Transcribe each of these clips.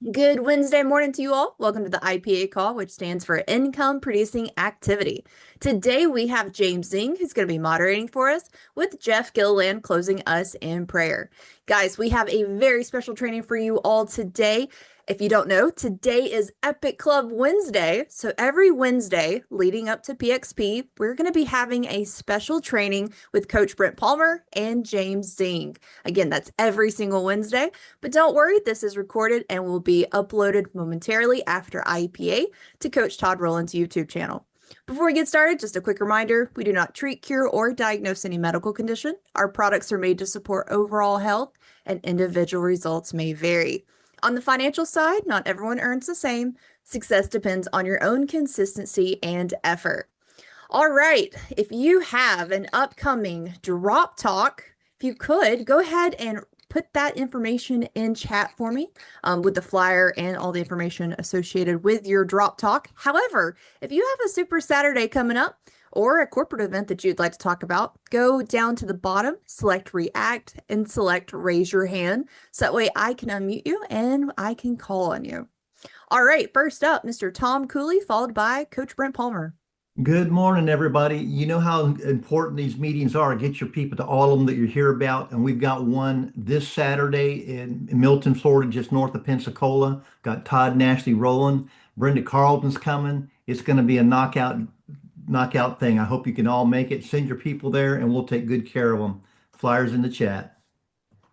Good Wednesday morning to you all. Welcome to the IPA call, which stands for Income Producing Activity. Today we have James Zheng, who's going to be moderating for us, with Jeff Gilliland closing us in prayer. Guys, we have a very special training for you all today. If you don't know, today is Epic Club Wednesday. So every Wednesday leading up to PXP, we're going to be having a special training with Coach Brent Palmer and James Zheng. Again, that's every single Wednesday. But don't worry, this is recorded and will be uploaded momentarily after IPA to Coach Todd Rowland's YouTube channel. Before we get started, just a quick reminder, we do not treat, cure, or diagnose any medical condition. Our products are made to support overall health, and individual results may vary. On the financial side, not everyone earns the same. Success depends on your own consistency and effort. All right, if you have an upcoming drop talk, if you could, go ahead and put that information in chat for me with the flyer and all the information associated with your drop talk. However, if you have a Super Saturday coming up or a corporate event that you'd like to talk about, go down to the bottom, select React, and select Raise Your Hand. So that way I can unmute you and I can call on you. All right, first up, Mr. Tom Cooley, followed by Coach Brent Palmer. Good morning, everybody. You know how important these meetings are. Get your people to all of them that you hear about. And we've got one this Saturday in Milton, Florida, just north of Pensacola. Got Todd Nashley rolling. Brenda Carlton's coming. It's going to be a knockout thing. I hope you can all make it. Send your people there and we'll take good care of them. Flyers in the chat.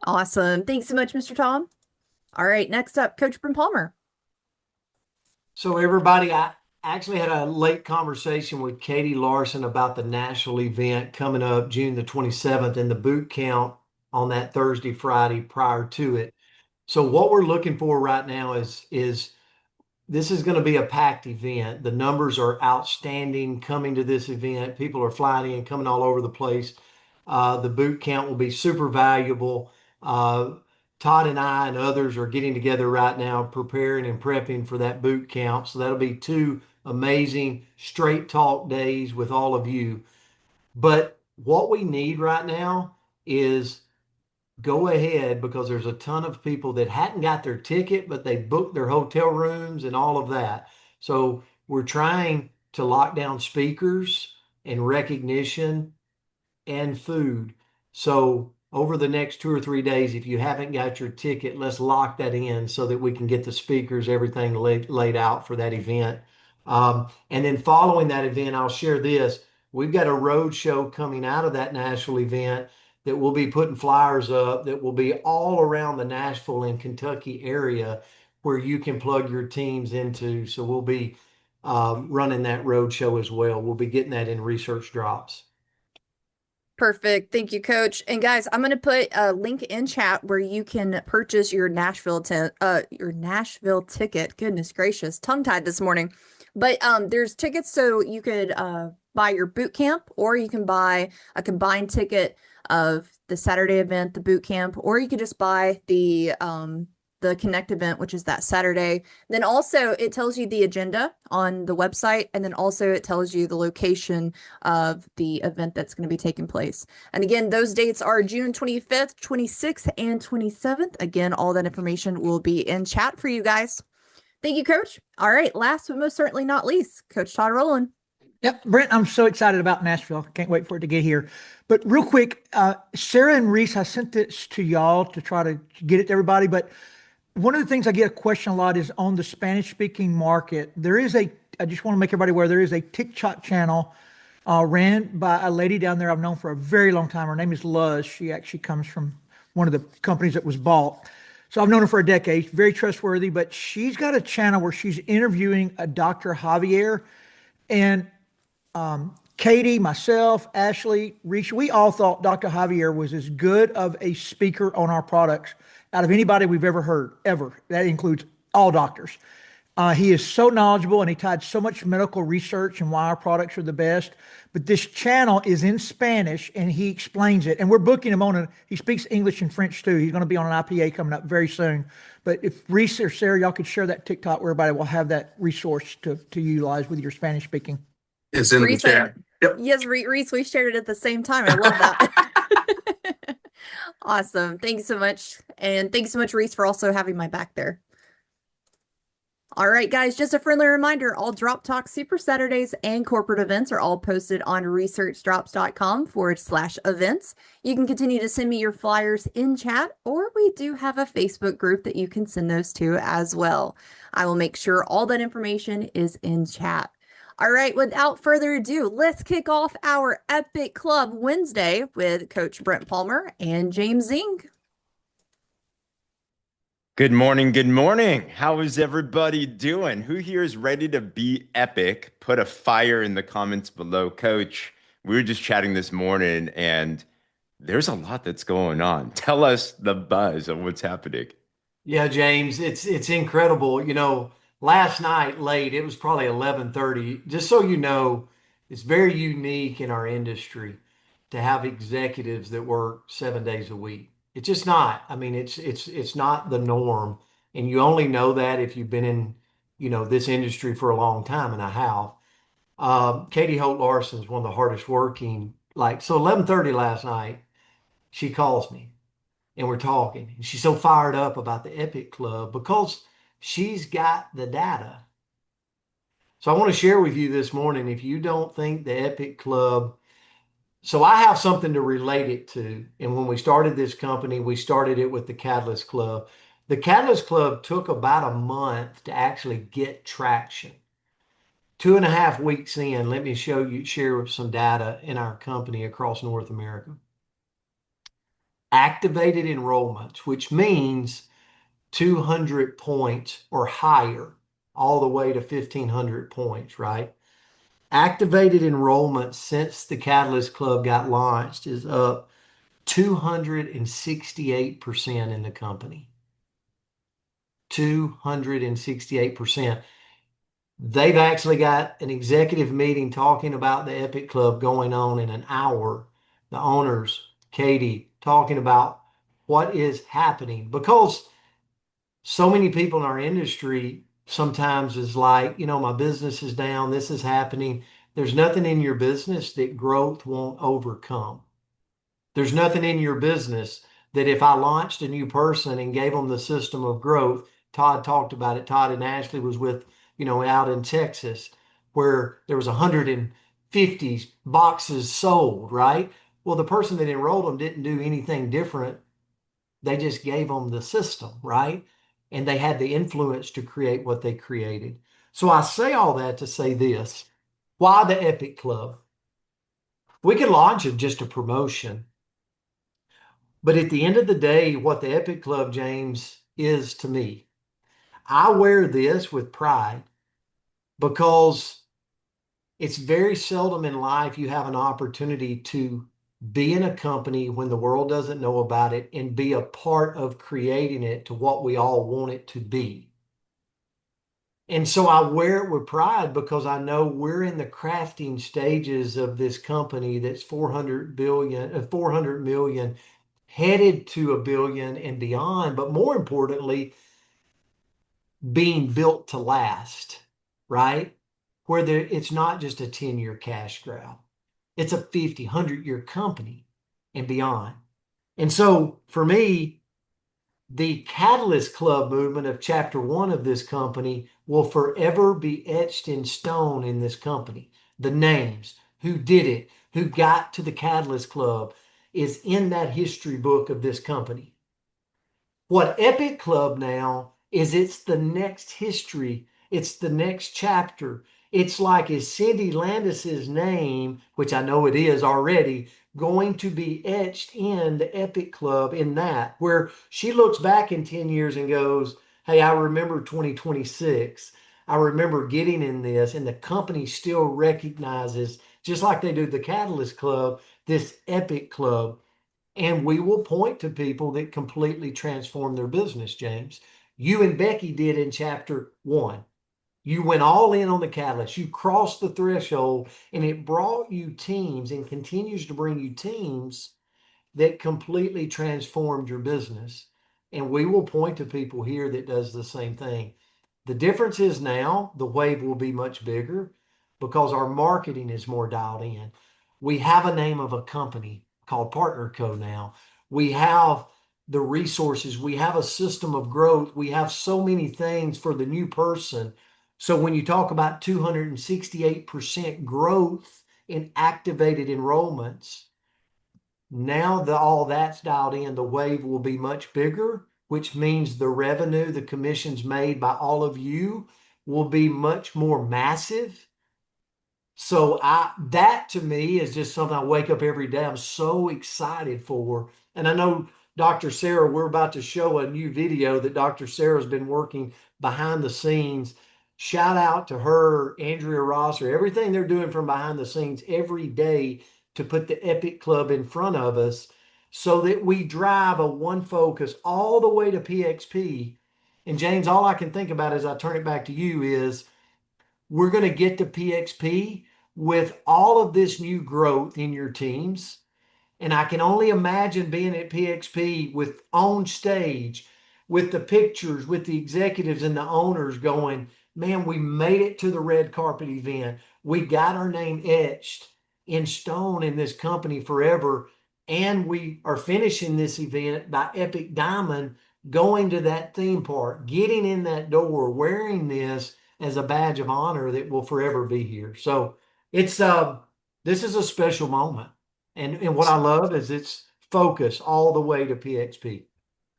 Awesome. Thanks so much, Mr. Tom. All right, next up, Coach Brent Palmer. So everybody, I actually had a late conversation with Katie Larson about the Nashville event coming up June the 27th and the boot camp on that Thursday, Friday prior to it. So what we're looking for right now is this is going to be a packed event. The numbers are outstanding coming to this event. People are flying in, coming all over the place. The boot camp will be super valuable. Todd and I and others are getting together right now, preparing and prepping for that boot camp. So that'll be two amazing straight talk days with all of you. But what we need right now is go ahead, because there's a ton of people that hadn't got their ticket, but they booked their hotel rooms and all of that. So we're trying to lock down speakers and recognition and food. So over the next 2 or 3 days, if you haven't got your ticket, let's lock that in so that we can get the speakers, everything laid out for that event. And then following that event, I'll share this. We've got a road show coming out of that Nashville event that we'll be putting flyers up that will be all around the Nashville and Kentucky area where you can plug your teams into. So we'll be running that road show as well. We'll be getting that in research drops. Perfect. Thank you, Coach. And guys, I'm going to put a link in chat where you can purchase your Nashville ticket. Goodness gracious, tongue-tied this morning. But there's tickets so you could buy your boot camp, or you can buy a combined ticket of the Saturday event, the boot camp, or you could just buy the Connect event, which is that Saturday. Then also it tells you the agenda on the website, and then also it tells you the location of the event that's going to be taking place. And again, those dates are June 25th, 26th, and 27th. Again, all that information will be in chat for you guys. Thank you, Coach. All right, last but most certainly not least, Coach Todd Rowland. Yep, Brent, I'm so excited about Nashville. Can't wait for it to get here. But real quick, Sarah and Reese, I sent this to y'all to try to get it to everybody. But one of the things I get a question a lot is on the Spanish speaking market. I just want to make everybody aware, there is a TikTok channel ran by a lady down there I've known for a very long time. Her name is Luz. She actually comes from one of the companies that was bought. So I've known her for a decade, very trustworthy, but she's got a channel where she's interviewing a Dr. Javier, and Katie, myself, Ashley, Reese, we all thought Dr. Javier was as good of a speaker on our products out of anybody we've ever heard, ever. That includes all doctors. He is so knowledgeable, and he tied so much medical research and why our products are the best. But this channel is in Spanish, and he explains it. And we're booking him on he speaks English and French too. He's going to be on an IPA coming up very soon. But if Reese or Sarah, y'all could share that TikTok where everybody will have that resource to utilize with your Spanish speaking. It's in the chat. Yep. Yes, Reese, we shared it at the same time. I love that. Awesome. Thanks so much. And thanks so much, Reese, for also having my back there. All right, guys, just a friendly reminder, all Drop Talk Super Saturdays and corporate events are all posted on researchdrops.com/events. You can continue to send me your flyers in chat, or we do have a Facebook group that you can send those to as well. I will make sure all that information is in chat. All right, without further ado, let's kick off our Epic Club Wednesday with Coach Brent Palmer and James Zheng. Good morning. Good morning. How is everybody doing? Who here is ready to be epic? Put a fire in the comments below. Coach, we were just chatting this morning and there's a lot that's going on. Tell us the buzz of what's happening. Yeah, James, it's incredible. Last night late, it was probably 11:30. Just so you know, it's very unique in our industry to have executives that work 7 days a week. It's just not. I mean, it's not the norm, and you only know that if you've been in, this industry for a long time, and I have. Katie Holt Larson is one of the hardest working. So 11:30 last night, she calls me and we're talking. And she's so fired up about the Epic Club because she's got the data. So I want to share with you this morning, if you don't think the Epic Club, so I have something to relate it to. And when we started this company, we started it with the Catalyst Club. The Catalyst Club took about a month to actually get traction. 2.5 weeks in, let me share some data in our company across North America. Activated enrollments, which means 200 points or higher, all the way to 1,500 points, right? Activated enrollment since the Catalyst Club got launched is up 268% in the company. 268%. They've actually got an executive meeting talking about the Epic Club going on in an hour. The owners, Katie, talking about what is happening because so many people in our industry sometimes is like, my business is down, this is happening. There's nothing in your business that growth won't overcome. There's nothing in your business that if I launched a new person and gave them the system of growth, Todd talked about it. Todd and Ashley was with, out in Texas where there was 150 boxes sold, right? Well, the person that enrolled them didn't do anything different. They just gave them the system, right? And they had the influence to create what they created. So I say all that to say this. Why the Epic Club? We could launch it just a promotion. But at the end of the day, what the Epic Club, James, is to me, I wear this with pride because it's very seldom in life you have an opportunity to be in a company when the world doesn't know about it and be a part of creating it to what we all want it to be. And so I wear it with pride because I know we're in the crafting stages of this company that's 400 million, headed to 1 billion and beyond, but more importantly, being built to last, right? Where it's not just a 10-year cash grab. It's a 50, 100-year company and beyond. And so for me, the Catalyst Club movement of chapter 1 of this company will forever be etched in stone in this company. The names, who did it, who got to the Catalyst Club is in that history book of this company. What Epic Club now is it's the next history. It's the next chapter. It's like, is Cindy Landis's name, which I know it is already, going to be etched in the Epic Club in that, where she looks back in 10 years and goes, hey, I remember 2026. I remember getting in this, and the company still recognizes, just like they do the Catalyst Club, this Epic Club. And we will point to people that completely transform their business, James. You and Becky did in chapter 1. You went all in on the Catalyst. You crossed the threshold, and it brought you teams and continues to bring you teams that completely transformed your business. And we will point to people here that does the same thing. The difference is now the wave will be much bigger because our marketing is more dialed in. We have a name of a company called Partner Co now. We have the resources. We have a system of growth. We have so many things for the new person. So when you talk about 268% growth in activated enrollments, now that all that's dialed in, the wave will be much bigger, which means the revenue, the commissions made by all of you will be much more massive. So that to me is just something I wake up every day. I'm so excited for. And I know Dr. Sarah, we're about to show a new video that Dr. Sarah's been working behind the scenes. Shout out to her, Andrea Rosser, everything they're doing from behind the scenes every day to put the Epic Club in front of us so that we drive a one focus all the way to PXP. And James, all I can think about as I turn it back to you is we're going to get to PXP with all of this new growth in your teams. And I can only imagine being at PXP with on stage, with the pictures, with the executives and the owners going, man, we made it to the red carpet event. We got our name etched in stone in this company forever. And we are finishing this event by Epic Diamond, going to that theme park, getting in that door, wearing this as a badge of honor that will forever be here. So it's this is a special moment. And what I love is it's focus all the way to PXP.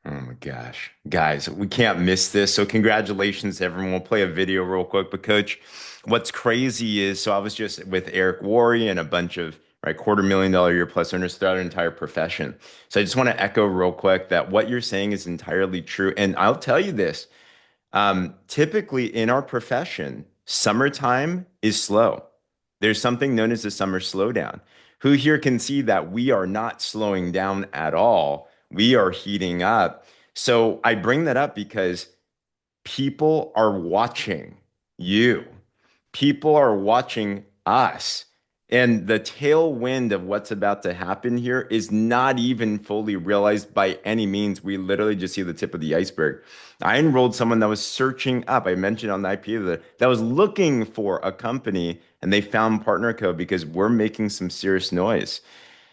Oh my gosh. Guys, we can't miss this. So congratulations to everyone. We'll play a video real quick. But coach, what's crazy is, so I was just with Eric Worre and a bunch of $250,000 a year plus earners throughout our entire profession. So I just want to echo real quick that what you're saying is entirely true. And I'll tell you this, typically in our profession, summertime is slow. There's something known as the summer slowdown. Who here can see that we are not slowing down at all? We are heating up. So I bring that up because people are watching you. People are watching us. And the tailwind of what's about to happen here is not even fully realized by any means. We literally just see the tip of the iceberg. I enrolled someone that was searching up, I mentioned on the IPA, that was looking for a company, and they found Partner Code because we're making some serious noise.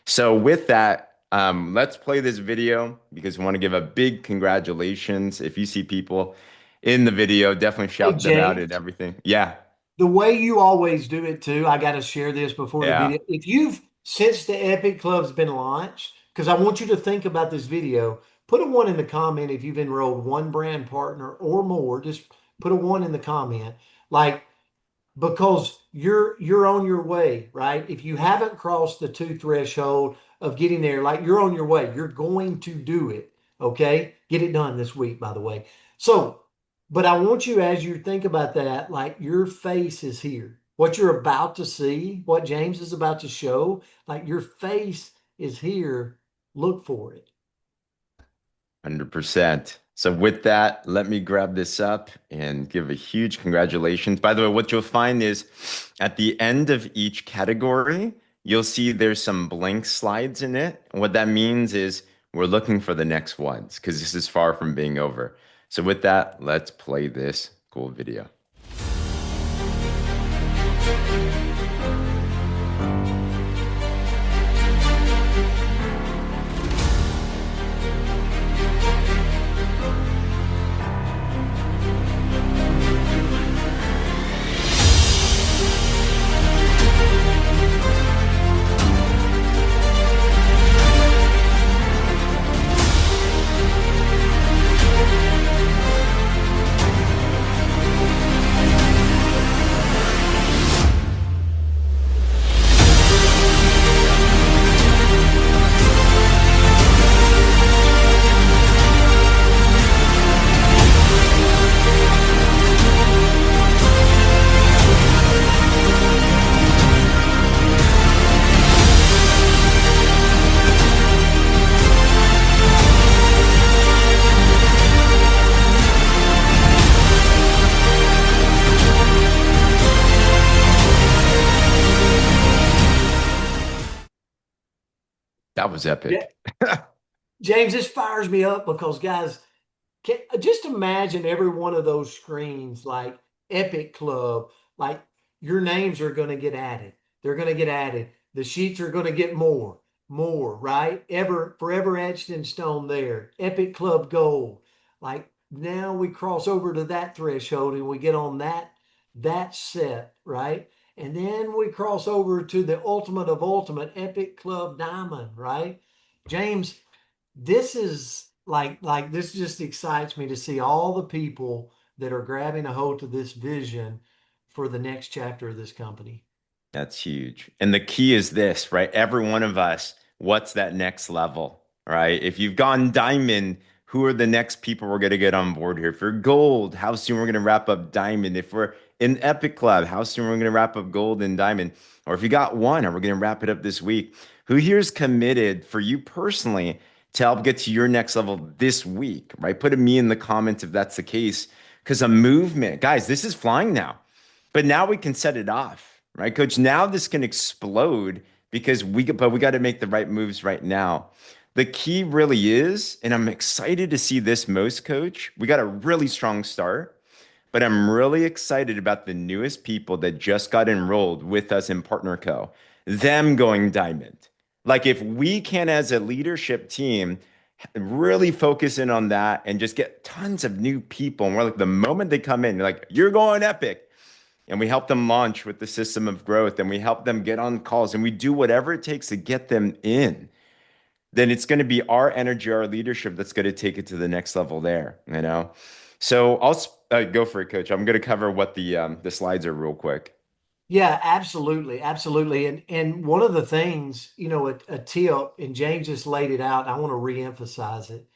So with that, let's play this video because we want to give a big congratulations. If you see people in the video, definitely Hey, shout them out and James, everything. Yeah, the way you always do it too, I got to share this before the yeah. video. If you've, since the Epic Club's been launched, because I want you to think about this video, put a one in the comment if you've enrolled one brand partner or more. Just put a one in the comment. Like, because you're on your way, right? If you haven't crossed the two threshold of getting there, like you're on your way, you're going to do it. Okay. Get it done this week, by the way. So, but I want you, as you think about that, like your face is here. What you're about to see, what James is about to show, like your face is here. Look for it. 100%. So with that, let me grab this up and give a huge congratulations. By the way, what you'll find is at the end of each category, you'll see there's some blank slides in it. And what that means is we're looking for the next ones because this is far from being over. So with that, let's play this cool video. That was epic. Yeah. James, this fires me up because, guys, just imagine every one of those screens like Epic Club, like your names are going to get added. They're going to get added. The sheets are going to get more. more, right? Ever, forever etched in stone there. Epic Club Gold. Like now we cross over to that threshold and we get on that set, right? And then we cross over to the ultimate of ultimate, Epic Club Diamond, right? James, this is like this just excites me to see all the people that are grabbing a hold of this vision for the next chapter of this company. That's huge. And the key is this, right? Every one of us, what's that next level, right? If you've gone diamond, who are the next people we're going to get on board here? If you're gold, how soon we're going to wrap up diamond? If we're in Epic Club, how soon we're going to wrap up gold and diamond? Or if you got one, are we going to wrap it up this week? Who here is committed for you personally to help get to your next level this week, right? Put a me in the comments if that's the case. Because a movement, guys, this is flying now. But now we can set it off, right, Coach? Now this can explode because we got to make the right moves right now. The key really is, and I'm excited to see this most, Coach. We got a really strong start, but I'm really excited about the newest people that just got enrolled with us in Partner Co. Them going diamond. Like if we can, as a leadership team, really focus in on that and just get tons of new people. And we're like, the moment they come in, you're like, you're going epic. And we help them launch with the system of growth and we help them get on calls and we do whatever it takes to get them in, then it's going to be our energy, our leadership that's going to take it to the next level there, you know? So I'll go for it, Coach. I'm going to cover what the slides are real quick. Yeah, absolutely, absolutely. And one of the things, you know, a tip, and James just laid it out, I want to reemphasize it,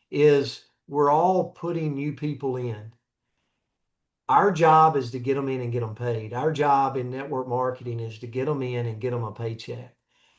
is we're all putting new people in. Our job is to get them in and get them paid. Our job in network marketing is to get them in and get them a paycheck.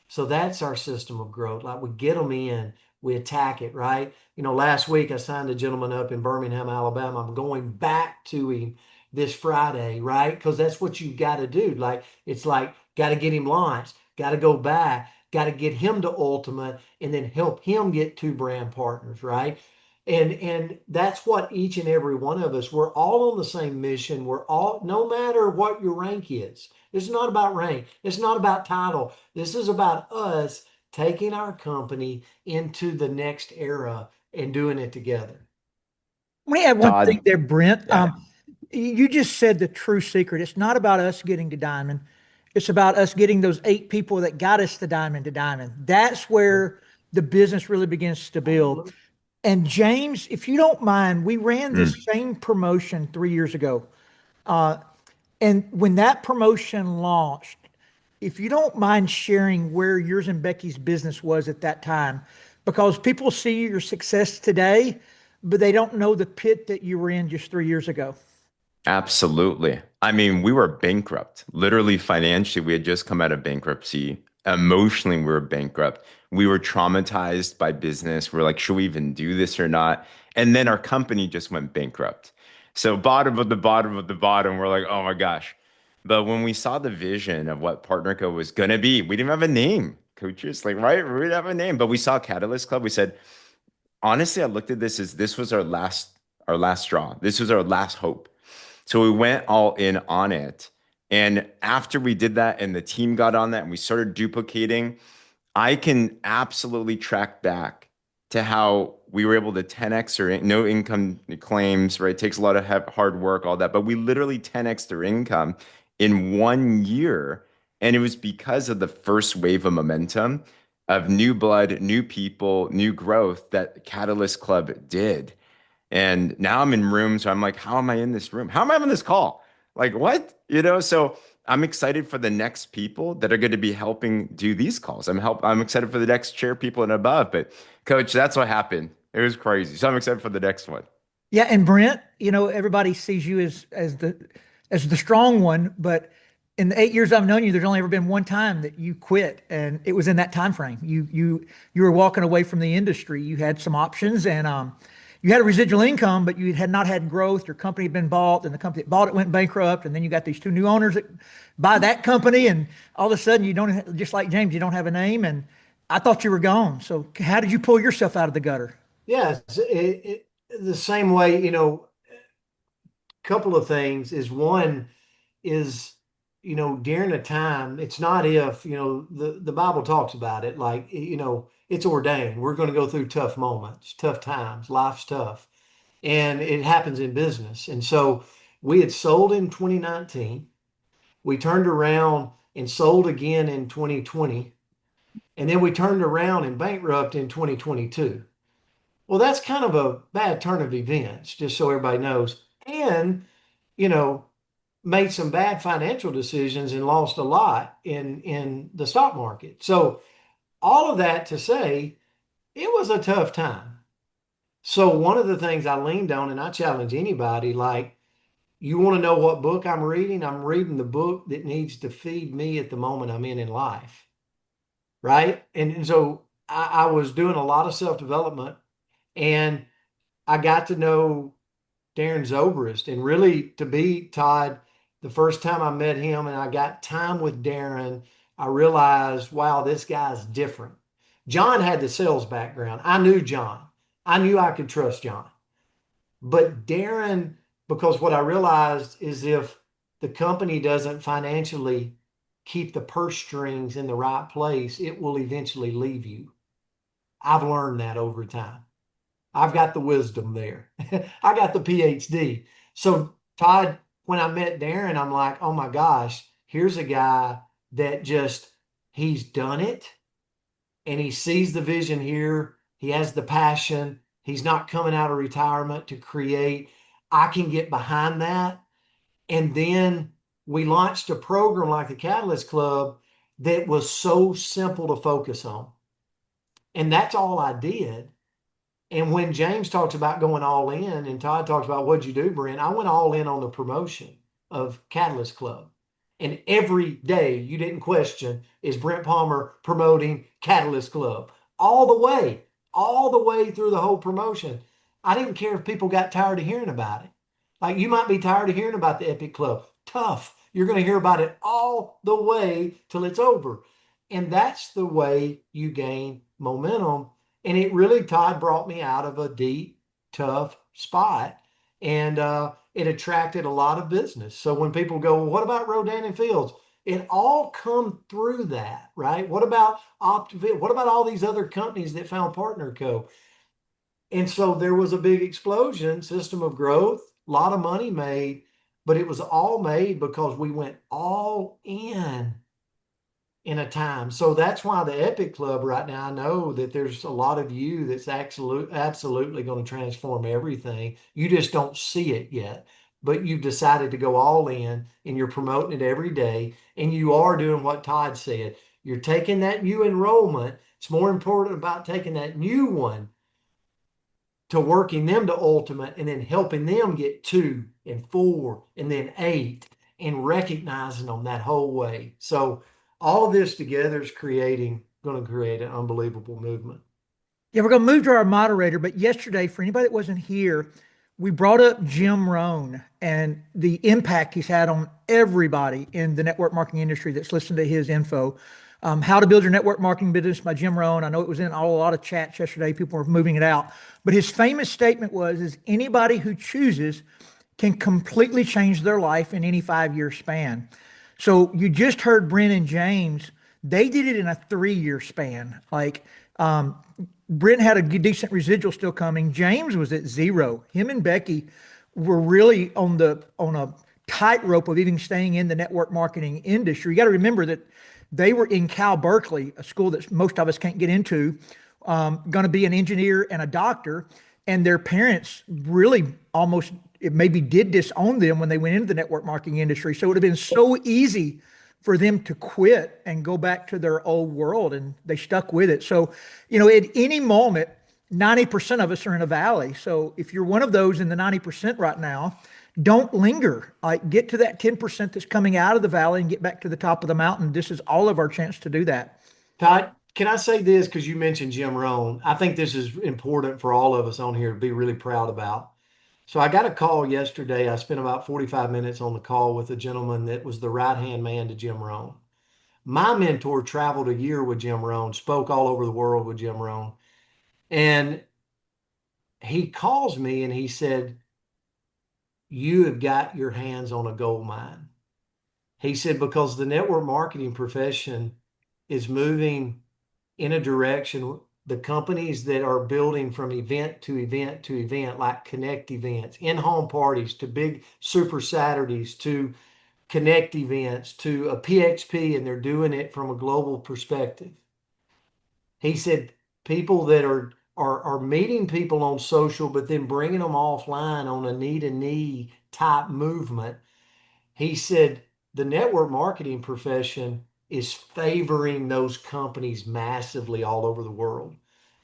So that's our system of growth. Like we get them in, we attack it, right? You know, last week I signed a gentleman up in Birmingham, Alabama. I'm going back to him this Friday, right? Because that's what you got to do. Like it's like got to get him launched, got to go back, got to get him to ultimate, and then help him get two brand partners, right? And that's what each and every one of us, we're all on the same mission. We're all, no matter what your rank is. It's not about rank. It's not about title. This is about us taking our company into the next era and doing it together. Let me add one thing Todd, there, Brent. yeah, You just said the true secret. It's not about us getting to diamond. It's about us getting those 8 people that got us to diamond to diamond. That's where the business really begins to build. And James, if you don't mind, we ran this same promotion 3 years ago. And when that promotion launched, if you don't mind sharing where yours and Becky's business was at that time, because people see your success today, but they don't know the pit that you were in just 3 years ago. absolutely. I mean, we were bankrupt. Literally, financially, we had just come out of bankruptcy. Emotionally, we were bankrupt. We were traumatized by business. We're like, should we even do this or not? And then our company just went bankrupt. So, bottom of the bottom of the bottom, we're like, oh my gosh. But when we saw the vision of what PartnerCo was going to be, we didn't have a name, coaches, like, right? We didn't have a name, but we saw Catalyst Club. We said, honestly, I looked at this as this was our last straw. This was our last hope. So we went all in on it. And after we did that and the team got on that and we started duplicating, I can absolutely track back to how we were able to 10x or no income claims, right? It takes a lot of hard work, all that, but we literally 10x their income in 1 year. And it was because of the first wave of momentum of new blood, new people, new growth that Catalyst Club did. And now I'm in rooms where I'm like, how am I in this room? How am I on this call? Like, what? You know, so I'm excited for the next people that are going to be helping do these calls. I'm excited for the next chair people and above. But coach, that's what happened. It was crazy. So I'm excited for the next one. Yeah, and Brent, everybody sees you as the strong one, but in the 8 years I've known you, there's only ever been one time that you quit, and it was in that time frame. You were walking away from the industry. You had some options, and you had a residual income, but you had not had growth. Your company had been bought, and the company that bought it went bankrupt, and then you got these two new owners that buy that company, and all of a sudden you don't, just like James, you don't have a name, and I thought you were gone. So how did you pull yourself out of the gutter? Yeah, the same way, couple of things is one is, during a time, it's not if, the Bible talks about it like, it's ordained. We're going to go through tough moments, tough times, life's tough. And it happens in business. And so we had sold in 2019. We turned around and sold again in 2020. And then we turned around and bankrupt in 2022. Well, that's kind of a bad turn of events, just so everybody knows. And, you know, made some bad financial decisions and lost a lot in the stock market. So all of that to say, it was a tough time. So one of the things I leaned on, and I challenge anybody, like, you want to know what book I'm reading? I'm reading the book that needs to feed me at the moment I'm in life, right? And so I was doing a lot of self-development, and I got to know Darren Zobrist. And really, to be Todd, the first time I met him and I got time with Darren, I realized, wow, this guy's different. John had the sales background. I knew John. I knew I could trust John. But Darren, because what I realized is if the company doesn't financially keep the purse strings in the right place, it will eventually leave you. I've learned that over time. I've got the wisdom there. I got the PhD. So, Todd, when I met Darren, I'm like, oh my gosh, here's a guy that just, he's done it and he sees the vision here. He has the passion. He's not coming out of retirement to create. I can get behind that. And then we launched a program like the Catalyst Club that was so simple to focus on. And that's all I did. And when James talks about going all in and Todd talks about what'd you do, Brent, I went all in on the promotion of Catalyst Club. And every day you didn't question, is Brent Palmer promoting Catalyst Club? All the way through the whole promotion. I didn't care if people got tired of hearing about it. Like you might be tired of hearing about the Epic Club. Tough. You're going to hear about it all the way till it's over. And that's the way you gain momentum. And it really, Todd, brought me out of a deep, tough spot. And it attracted a lot of business. So when people go, well, what about Rodan and Fields? It all come through that, right? What about Optivit? What about all these other companies that found Partner Co? And so there was a big explosion, system of growth, a lot of money made, but it was all made because we went all in a time. So that's why the Epic Club right now, I know that there's a lot of you that's absolutely going to transform everything. You just don't see it yet, but you've decided to go all in and you're promoting it every day. And you are doing what Todd said. You're taking that new enrollment. It's more important about taking that new one to working them to ultimate and then helping them get 2 and 4 and then 8 and recognizing them that whole way. So all of this together is going to create an unbelievable movement. Yeah, we're going to move to our moderator, but yesterday, for anybody that wasn't here, we brought up Jim Rohn and the impact he's had on everybody in the network marketing industry that's listened to his info. How to Build Your Network Marketing Business by Jim Rohn. I know it was in a lot of chats yesterday. People were moving it out. But his famous statement is anybody who chooses can completely change their life in any 5-year span. So you just heard Brent and James. They did it in a 3-year span. Brent had a decent residual still coming. James was at 0. Him and Becky were really on a tightrope of even staying in the network marketing industry. You got to remember that they were in Cal Berkeley, a school that most of us can't get into, going to be an engineer and a doctor. And their parents really almost maybe did disown them when they went into the network marketing industry. So it would have been so easy for them to quit and go back to their old world, and they stuck with it. So, at any moment, 90% of us are in a valley. So if you're one of those in the 90% right now, don't linger. Get to that 10% that's coming out of the valley and get back to the top of the mountain. This is all of our chance to do that. Todd, can I say this? Because you mentioned Jim Rohn. I think this is important for all of us on here to be really proud about. So I got a call yesterday. I spent about 45 minutes on the call with a gentleman that was the right-hand man to Jim Rohn. My mentor traveled a year with Jim Rohn, spoke all over the world with Jim Rohn. And he calls me and he said, you have got your hands on a gold mine. He said, because the network marketing profession is moving in a direction, the companies that are building from event to event to event, like Connect events, in-home parties, to big Super Saturdays, to Connect events, to a PXP, and they're doing it from a global perspective. He said people that are meeting people on social, but then bringing them offline on a knee-to-knee type movement. He said the network marketing profession is favoring those companies massively all over the world.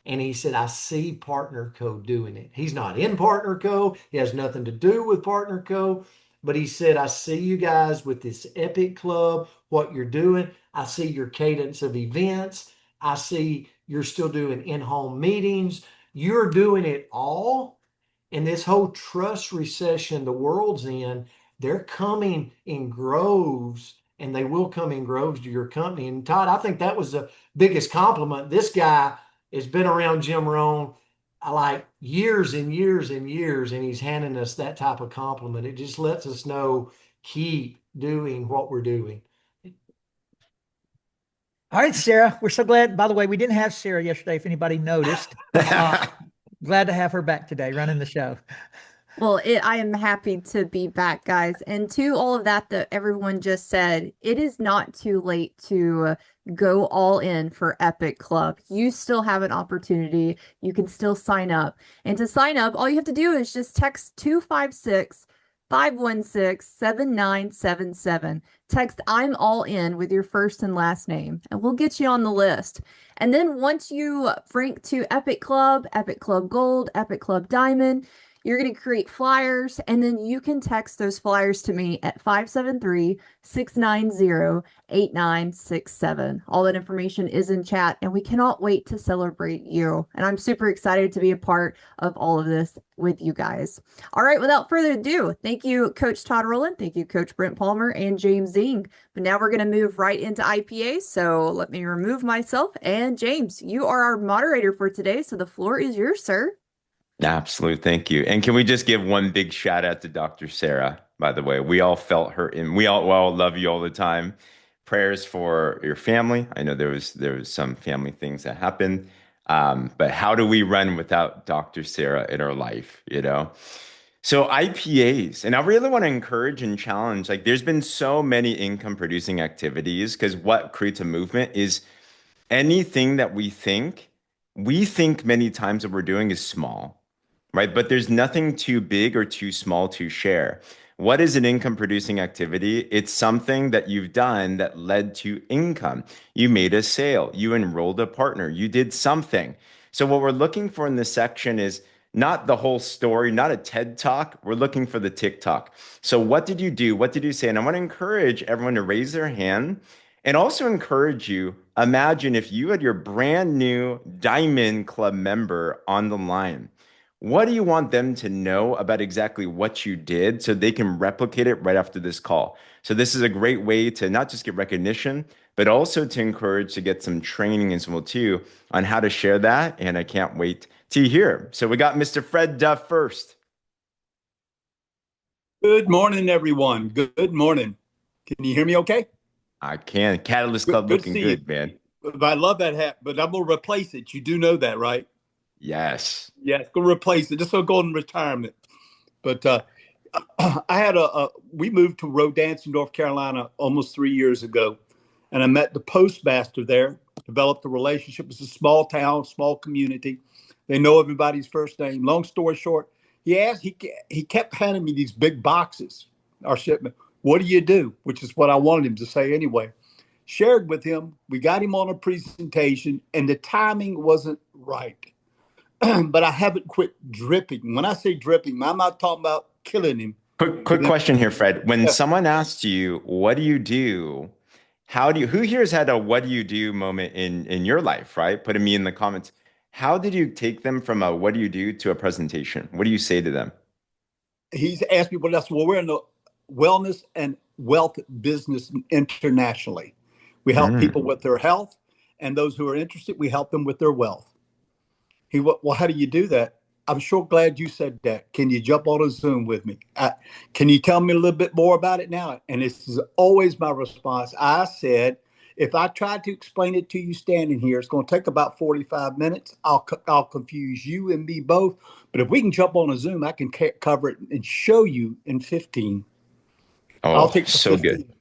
And he said, I see Partner Co doing it. He's not in Partner Co. He has nothing to do with Partner Co. But he said, I see you guys with this Epic Club, what you're doing. I see your cadence of events. I see you're still doing in-home meetings. You're doing it all. And this whole trust recession the world's in, they're coming in groves, and they will come in groves to your company. And Todd, I think that was the biggest compliment. This guy has been around Jim Rohn like years and years and years, and he's handing us that type of compliment. It just lets us know, keep doing what we're doing. All right, Sarah, we're so glad. By the way, we didn't have Sarah yesterday, if anybody noticed. Glad to have her back today running the show. Well, I am happy to be back, guys. And to all of that everyone just said, it is not too late to go all in for Epic Club. You still have an opportunity. You can still sign up. And to sign up, all you have to do is just text 256-516-7977. Text I'm all in with your first and last name, and we'll get you on the list. And then once you rank to Epic Club Gold, Epic Club Diamond, you're going to create flyers, and then you can text those flyers to me at 573-690-8967. All that information is in chat, and we cannot wait to celebrate you. And I'm super excited to be a part of all of this with you guys. All right, without further ado, thank you, Coach Todd Rowland. Thank you, Coach Brent Palmer and James Zheng. But now we're going to move right into IPA. So let me remove myself. And James, you are our moderator for today. So the floor is yours, sir. Absolutely. Thank you. And can we just give one big shout out to Dr. Sarah, by the way? We all felt her and we all love you all the time. Prayers for your family. I know there was some family things that happened. But how do we run without Dr. Sarah in our life, you know? So IPAs, and I really want to encourage and challenge, like there's been so many income producing activities because what creates a movement is anything that we think many times that we're doing is small, right? But there's nothing too big or too small to share. What is an income producing activity? It's something that you've done that led to income. You made a sale, you enrolled a partner, you did something. So what we're looking for in this section is not the whole story, not a TED talk. We're looking for the TikTok. So what did you do? What did you say? And I want to encourage everyone to raise their hand and also encourage you. Imagine if you had your brand new Diamond Club member on the line. What do you want them to know about exactly what you did so they can replicate it right after this call? So this is a great way to not just get recognition, but also to encourage to get some training as well too on how to share that. And I can't wait to hear. So we got Mr. Fred Duff first. Good morning, everyone. Good morning. Can you hear me okay? I can. Catalyst Club looking good, man. I love that hat, but I'm going to replace it. You do know that, right? Yes. Yeah, it's going to replace it. Just so go in retirement. But we moved to Rodance, North Carolina almost 3 years ago. And I met the postmaster there, developed a relationship. It's a small town, small community. They know everybody's first name. Long story short, he kept handing me these big boxes, our shipment. What do you do? Which is what I wanted him to say anyway. Shared with him. We got him on a presentation, and the timing wasn't right. But I haven't quit dripping. When I say dripping, I'm not talking about killing him. Quick question here, Fred. When someone asks you, what do you do? Who here has had a what do you do moment in your life, right? Putting me in the comments. How did you take them from a what do you do to a presentation? What do you say to them? He's asked people else. Well, we're in the wellness and wealth business internationally. We help people with their health, and those who are interested, we help them with their wealth. Well, how do you do that? I'm sure glad you said that. Can you jump on a Zoom with me? Can you tell me a little bit more about it now? And this is always my response. I said, if I try to explain it to you standing here, it's going to take about 45 minutes. I'll confuse you and me both. But if we can jump on a Zoom, I can cover it and show you in 15. I'll Oh, take the so good. 15.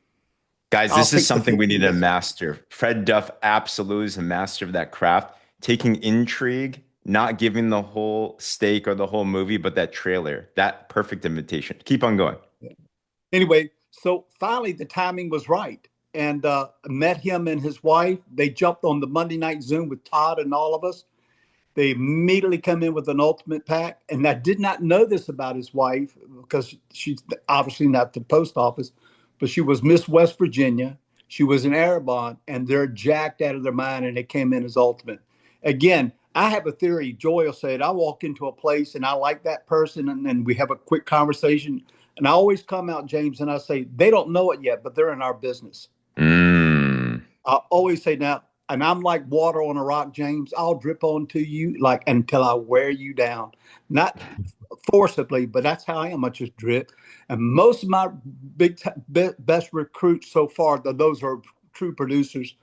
Guys, I'll this is take the something we need 15 to minutes. master. Fred Duff absolutely is a master of that craft, taking intrigue, not giving the whole steak or the whole movie, but that trailer, that perfect invitation. Keep on going. Anyway, so finally the timing was right. And met him and his wife. They jumped on the Monday night Zoom with Todd and all of us. They immediately come in with an ultimate pack. And I did not know this about his wife because she's obviously not the post office, but she was Miss West Virginia. She was an Arabon, and they're jacked out of their mind, and they came in as ultimate. Again, I have a theory. Joy will say it. I walk into a place and I like that person, and then we have a quick conversation. And I always come out, James, and I say, they don't know it yet, but they're in our business. Mm. I always say now, and I'm like water on a rock, James. I'll drip onto you like until I wear you down. Not forcibly, but that's how I am. I just drip. And most of my best recruits so far, those are true producers,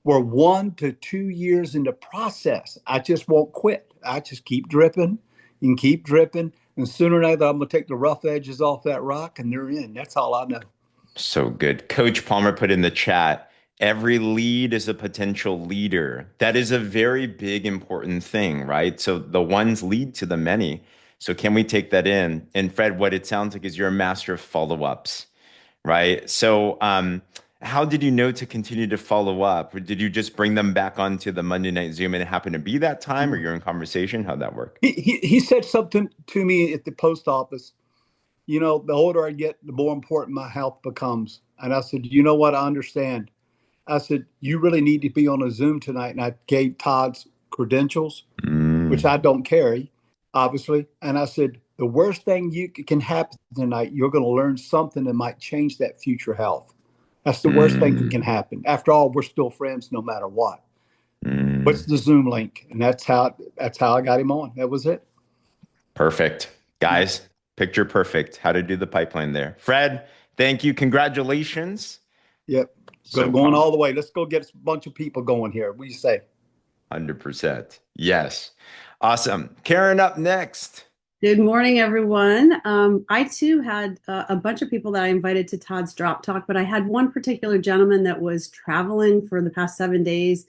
were 1 to 2 years in the process. I just won't quit. I just keep dripping and keep dripping. And sooner or later, I'm going to take the rough edges off that rock and they're in. That's all I know. So good. Coach Palmer put in the chat, every lead is a potential leader. That is a very big, important thing, right? So the ones lead to the many. So can we take that in? And Fred, what it sounds like is you're a master of follow-ups, right? So how did you know to continue to follow up? Or did you just bring them back onto the Monday night Zoom and it happened to be that time, or you're in conversation? How'd that work? He said something to me at the post office. You know, the older I get, the more important my health becomes. And I said, you know what? I understand. I said, you really need to be on a Zoom tonight. And I gave Todd's credentials, which I don't carry, obviously. And I said, the worst thing you can happen tonight, you're going to learn something that might change that future health. That's the worst thing that can happen. After all, we're still friends no matter what. What's the Zoom link? And that's how I got him on. That was it. Perfect. Guys, picture perfect. How to do the pipeline there. Fred, thank you. Congratulations. Yep. So Going all the way. Let's go get a bunch of people going here. What do you say? 100%. Yes. Awesome. Karen up next. Good morning, everyone. I too had a bunch of people that I invited to Todd's Drop Talk, but I had one particular gentleman that was traveling for the past 7 days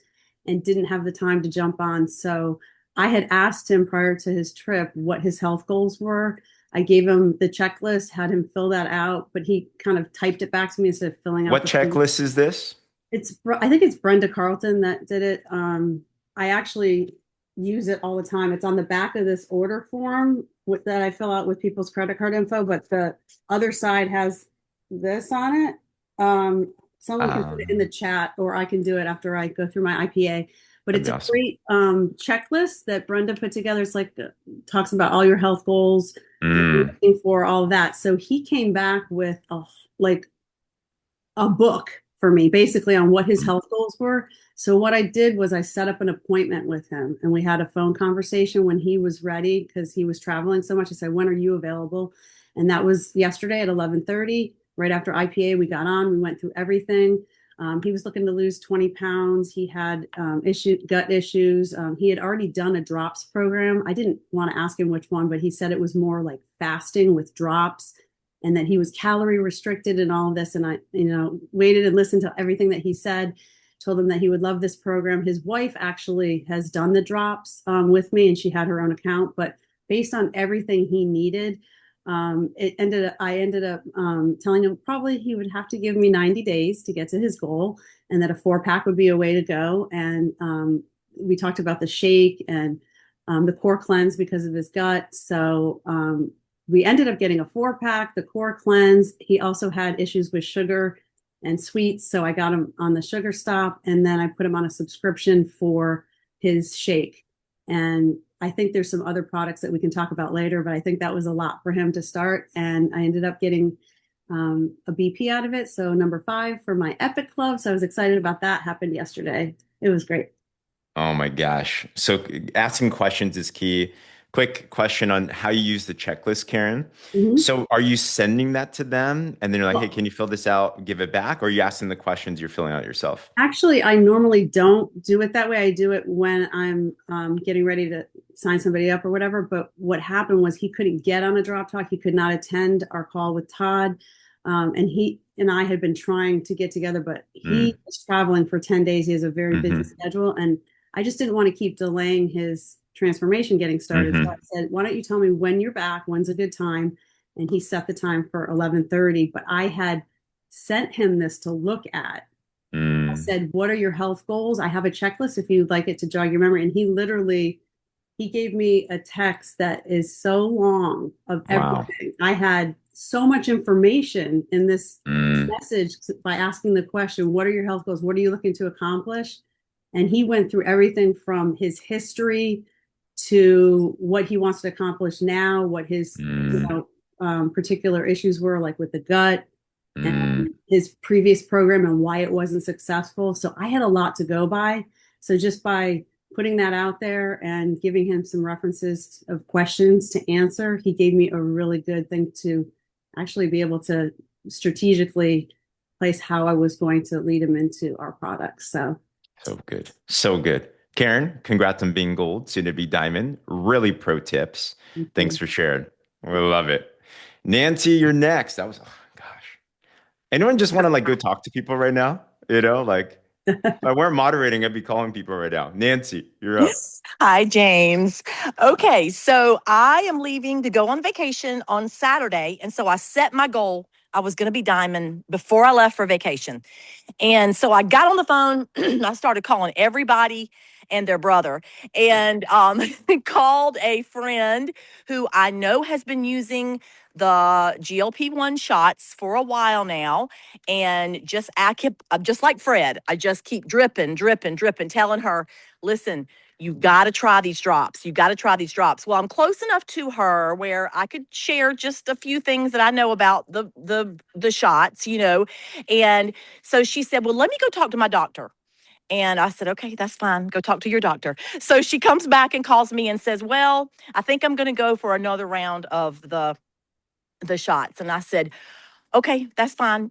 and didn't have the time to jump on. So I had asked him prior to his trip what his health goals were. I gave him the checklist, had him fill that out, but he kind of typed it back to me instead of filling out. What checklist is this? I think it's Brenda Carlton that did it. I actually use it all the time. It's on the back of this order form that I fill out with people's credit card info, but the other side has this on it. Someone can put it in the chat, or I can do it after I go through my IPA. But it's a great checklist that Brenda put together. It's like talks about all your health goals, looking for all of that. So he came back with a book for me, basically on what his health goals were. So what I did was I set up an appointment with him, and we had a phone conversation when he was ready because he was traveling so much. I said, when are you available? And that was yesterday at 11:30, right after IPA. We got on, we went through everything. He was looking to lose 20 pounds. He had gut issues. He had already done a drops program. I didn't want to ask him which one, but he said it was more like fasting with drops, and that he was calorie restricted and all of this. And I, waited and listened to everything that he said, told him that he would love this program. His wife actually has done the drops with me, and she had her own account, but based on everything he needed, I ended up telling him probably he would have to give me 90 days to get to his goal, and that a 4-pack would be a way to go. And we talked about the shake and the core cleanse because of his gut. So we ended up getting a 4-pack, the core cleanse. He also had issues with sugar and sweets, so I got him on the sugar stop, and then I put him on a subscription for his shake. And I think there's some other products that we can talk about later, but I think that was a lot for him to start. And I ended up getting a BP out of it. So number 5 for my Epic Club. So I was excited about that. Happened yesterday. It was great. Oh my gosh. So asking questions is key. Quick question on how you use the checklist, Karen. Mhm. So are you sending that to them and then you're like, hey, can you fill this out, give it back? Or are you asking the questions you're filling out yourself? Actually, I normally don't do it that way. I do it when I'm getting ready to sign somebody up or whatever. But what happened was he couldn't get on a drop talk. He could not attend our call with Todd. And he and I had been trying to get together, but he Mm, was traveling for 10 days. He has a very busy mm-hmm, schedule. And I just didn't want to keep delaying his transformation getting started. So I mm-hmm, said, why don't you tell me when you're back? When's a good time? And he set the time for 11:30. But I had sent him this to look at. I mm. said, "What are your health goals? I have a checklist if you'd like it to jog your memory." And he gave me a text that is so long of Wow. everything. I had so much information in this Mm, message by asking the question, "What are your health goals? What are you looking to accomplish?" And he went through everything from his history to what he wants to accomplish now, what his, mm, particular issues were, like with the gut, mm. and his previous program and why it wasn't successful. So I had a lot to go by. So just by putting that out there and giving him some references of questions to answer, he gave me a really good thing to actually be able to strategically place how I was going to lead him into our products. So So good. So good. Karen, congrats on being gold, soon to be diamond. Really pro tips. thank Thanks you. for sharing. We love it. Nancy, you're next. That was, oh gosh. Anyone just want to like go talk to people right now? Like if I weren't moderating, I'd be calling people right now. Nancy, you're up. Hi, James. Okay, so I am leaving to go on vacation on Saturday. And so I set my goal. I was going to be diamond before I left for vacation. And so I got on the phone. I started calling everybody and their brother and called a friend who I know has been using the GLP-1 shots for a while now. And I kept, I'm just like Fred. I just keep dripping, dripping, dripping, telling her, listen, you got to try these drops. You got to try these drops. Well, I'm close enough to her where I could share just a few things that I know about the shots, and so she said, well, let me go talk to my doctor. And I said, okay, that's fine. Go talk to your doctor. So she comes back and calls me and says, well, I think I'm going to go for another round of the shots. And I said, okay, that's fine.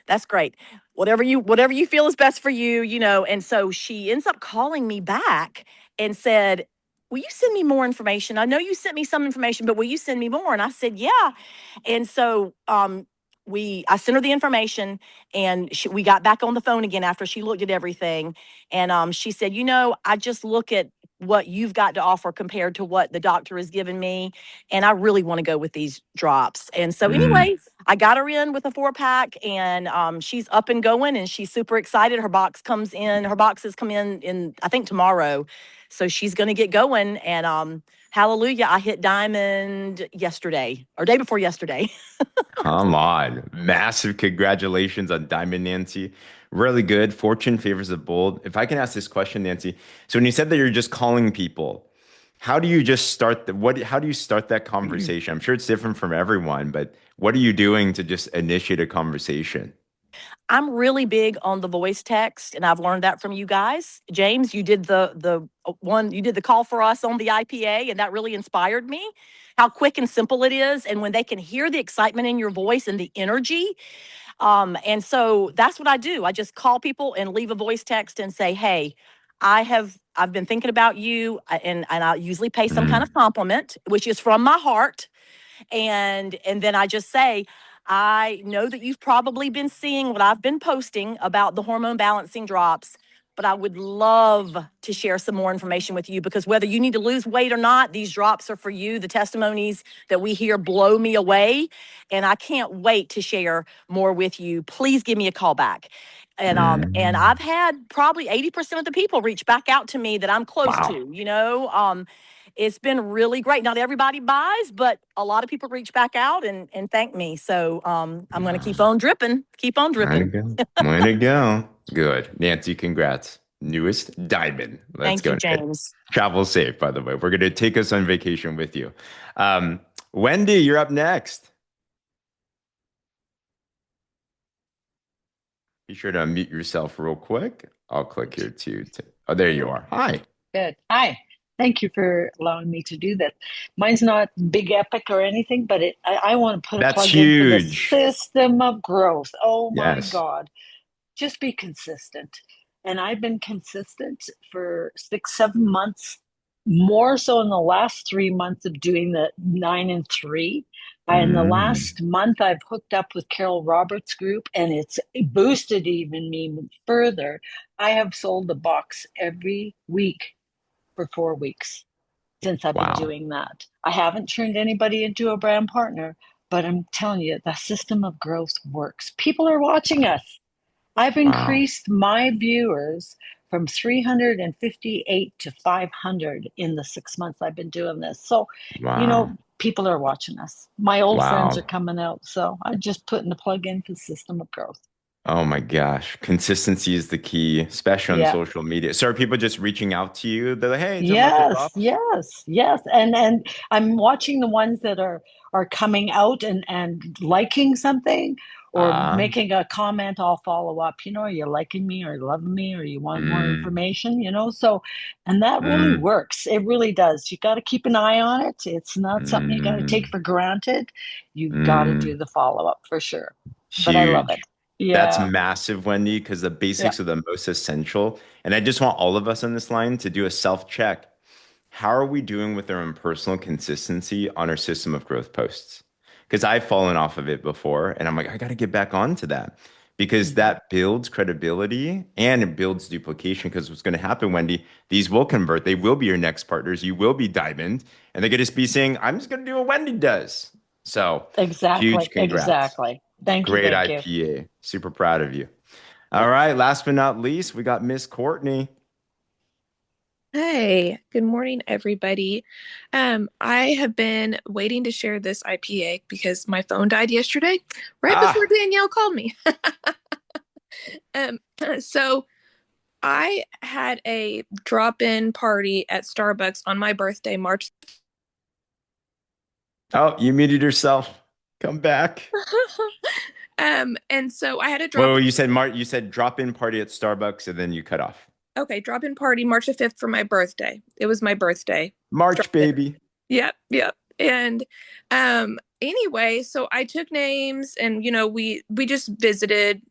That's great. Whatever you feel is best for you. And so she ends up calling me back and said, will you send me more information? I know you sent me some information, but will you send me more? And I said, yeah. And so I sent her the information, and we got back on the phone again after she looked at everything. And she said, I just look at what you've got to offer compared to what the doctor has given me. And I really want to go with these drops. And so Mm, anyway, I got her in with a 4-pack, and she's up and going, and she's super excited. Her boxes come in I think tomorrow. So she's going to get going. And hallelujah, I hit diamond yesterday or day before yesterday. come on. Massive congratulations on Diamond, Nancy. Really good. Fortune favors the bold. If I can ask this question, Nancy. So when you said that you're just calling people, how do you just start how do you start that conversation? I'm sure it's different from everyone, but what are you doing to just initiate a conversation? I'm really big on the voice text, and I've learned that from you guys. James, you did the call for us on the IPA, and that really inspired me. How quick and simple it is, and when they can hear the excitement in your voice and the energy. And so that's what I do. I just call people and leave a voice text and say, hey, I've been thinking about you, and I usually pay some kind Mm, of compliment, which is from my heart. And then I just say, I know that you've probably been seeing what I've been posting about the hormone balancing drops, but I would love to share some more information with you, because whether you need to lose weight or not, these drops are for you. The testimonies that we hear blow me away, and I can't wait to share more with you. Please give me a call back. And mm. I've had probably 80% of the people reach back out to me that I'm close Wow. to. It's been really great. Not everybody buys, but a lot of people reach back out and thank me. So I'm going to keep on dripping, keep on Way to dripping. go. Way to go. Good. Nancy, congrats. Newest diamond. Let's Thank you, go. James. Travel safe, by the way. We're going to take us on vacation with you. Wendy, you're up next. Be sure to unmute yourself real quick. I'll click here too. Oh, there you are. Hi. Good. Hi. Thank you for allowing me to do that. Mine's not big epic or anything, but I want to put a That's plug in for the huge. system of growth. Oh my Yes. God. Just be consistent. And I've been consistent for 6, 7 months, more so in the last 3 months of doing the 9 and 3. In the Mm, last month, I've hooked up with Carol Roberts' group, and it's boosted even me further. I have sold a box every week for 4 weeks since I've been wow. doing that. I haven't turned anybody into a brand partner, but I'm telling you, the system of growth works. People are watching us. I've Wow. increased my viewers from 358 to 500 in the 6 months I've been doing this. So, Wow. people are watching us. My old friends are Wow. coming out. So I'm just putting the plug in for the system of growth. Oh my gosh. Consistency is the key, especially on Yeah. social media. So are people just reaching out to you? They're like, hey, tell me about the Yes, box. yes, yes. And I'm watching the ones that are coming out and liking something or Ah, making a comment. I'll follow up. Are you liking me or loving me or you want more mm, information? So, and that really mm, works. It really does. You got to keep an eye on it. It's not something you got to take mm, for granted. You've got to do mm. the follow up for sure. But I love it. Huge. That's Yeah. massive, Wendy, because the Yeah. basics are the most essential. And I just want all of us on this line to do a self-check. How are we doing with our own personal consistency on our system of growth posts? Because I've fallen off of it before, and I'm like, I got to get back onto that because Mhm. that builds credibility and it builds duplication. Because what's going to happen, Wendy, these will convert. They will be your next partners. You will be diamond, and they're going to just be saying, I'm just going to do what Wendy does. So huge Exactly. congrats. Exactly. Thank you. Great Thank you. IPA. Super proud of you. Yeah. All right. Last but not least, we got Miss Courtney. Hey, good morning, everybody. I have been waiting to share this IPA because my phone died yesterday, right before Ah, Danielle called me. Um, so I had a drop-in party at Starbucks on my birthday, March. oh, you muted yourself. Come back. And so I had a Well, drop-in, you said Mark, you said drop-in party at Starbucks and then you cut off. okay, drop-in party March the 5th for my birthday. It was my birthday. March, Drop-in. baby. Yep, yep. And anyway, so I took names and we just visited,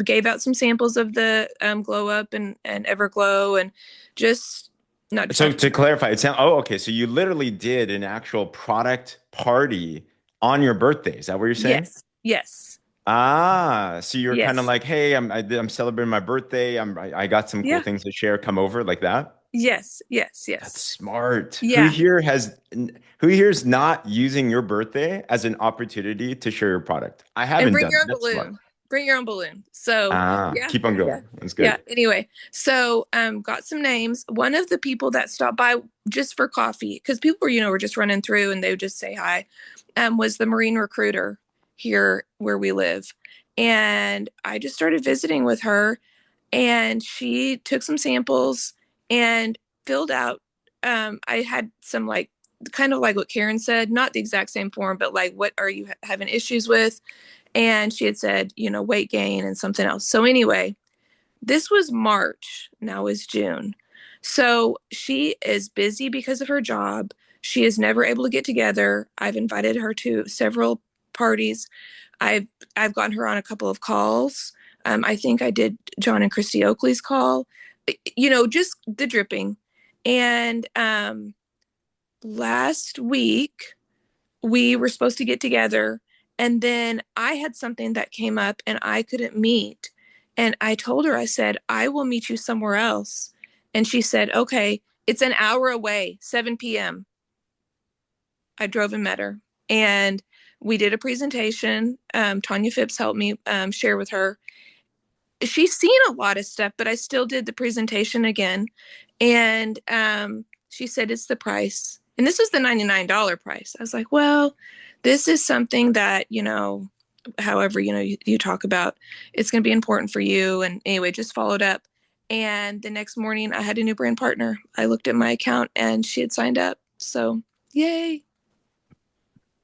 gave out some samples of the glow up and Everglow and just not So to clarify, it sounds, oh, okay. So you literally did an actual product party on your birthday. Is that what you're saying? yes, yes, Ah, so you're kind of yes. like, hey, I'm celebrating my birthday. I got some cool Yeah, things to share. Come over like that. yes, yes, That's yes. smart. Yeah. Who here is not using your birthday as an opportunity to share your product? I And haven't bring done your it. own That's smart. balloon. Bring your own balloon. So Ah, yeah, keep on yeah, going. That's yeah. good. Anyway, so got some names. One of the people that stopped by just for coffee, because people were just running through and they would just say hi, was the Marine recruiter here where we live. And I just started visiting with her and she took some samples and filled out. I had some like kind of like what Karen said, not the exact same form, but like what are you having issues with? And she had said, weight gain and something else. So anyway, this was March, now is June. So she is busy because of her job. She is never able to get together. I've invited her to several parties. I've I've gotten her on a couple of calls. I think I did John and Christy Oakley's call. Just the dripping. And last week we were supposed to get together, and then I had something that came up and I couldn't meet. And I told her, I said, I will meet you somewhere else. And she said, okay, it's an hour away, 7 p.m. I drove and met her. And we did a presentation. Tanya Phipps helped me share with her. She's seen a lot of stuff, but I still did the presentation again. And she said, it's the price. And this was the $99 price. I was like, well, this is something that, however, you talk about, it's going to be important for you. And anyway, just followed up. And the next morning I had a new brand partner. I looked at my account and she had signed up. So yay.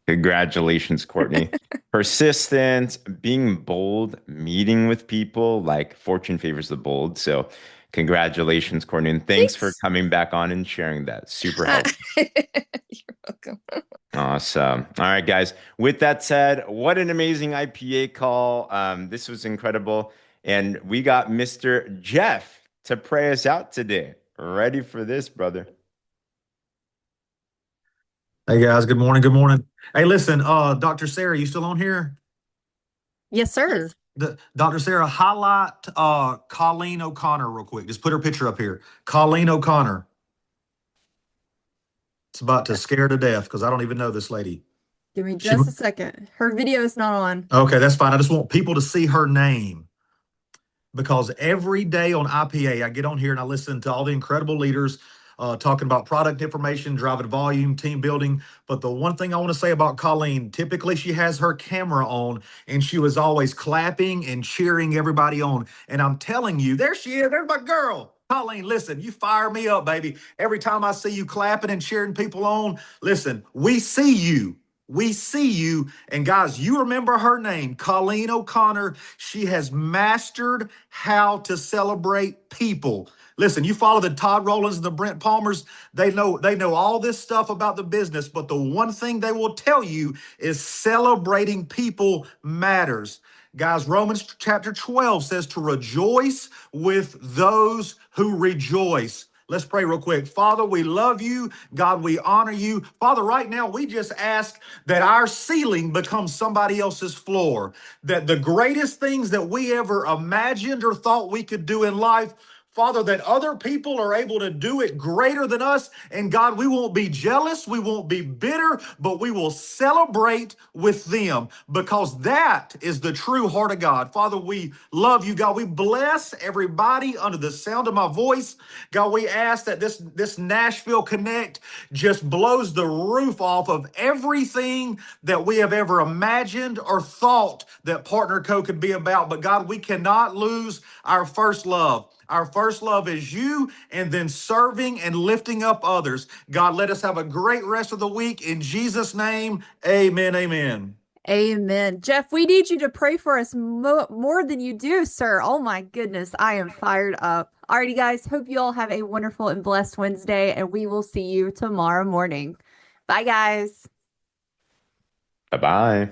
Congratulations, Courtney. Persistence, being bold, meeting with people, like fortune favors the bold. So Congratulations, Courtney. And thanks for coming back on and sharing that. Super helpful. You're welcome. Awesome. All right, guys. With that said, what an amazing IPA call. This was incredible. And we got Mr. Jeff to pray us out today. Ready for this, brother? Hey guys, good morning. Good morning. Hey, listen, Dr. Sarah, you still on here? Yes, sir. Dr. Sarah, highlight Colleen O'Connor real quick. Just put her picture up here. Colleen O'Connor. It's about to scare to death because I don't even know this lady. Give me just a second. Her video is not on. Okay, that's fine. I just want people to see her name because every day on IPA, I get on here and I listen to all the incredible leaders talking about product information, driving volume, team building. But the one thing I want to say about Colleen, typically she has her camera on and she was always clapping and cheering everybody on. And I'm telling you, there she is. There's my girl. Colleen, listen, you fire me up, baby. Every time I see you clapping and cheering people on, listen, we see you. We see you. And guys, you remember her name, Colleen O'Connor. She has mastered how to celebrate people. Listen, you follow the Todd Rowlands and the Brent Palmers, they know all this stuff about the business, but the one thing they will tell you is celebrating people matters. Guys, Romans chapter 12 says to rejoice with those who rejoice. Let's pray real quick. Father, we love you. God, we honor you. Father, right now, we just ask that our ceiling becomes somebody else's floor, that the greatest things that we ever imagined or thought we could do in life, Father, that other people are able to do it greater than us. And God, we won't be jealous. We won't be bitter, but we will celebrate with them because that is the true heart of God. Father, we love you, God. We bless everybody under the sound of my voice. God, we ask that this Nashville Connect just blows the roof off of everything that we have ever imagined or thought that Partner Co could be about. But God, we cannot lose our first love. Our first love is you, and then serving and lifting up others. God, let us have a great rest of the week. In Jesus' name, amen, amen. Amen. Jeff, we need you to pray for us more than you do, sir. Oh my goodness, I am fired up. Alrighty, guys, hope you all have a wonderful and blessed Wednesday, and we will see you tomorrow morning. Bye, guys. Bye-bye.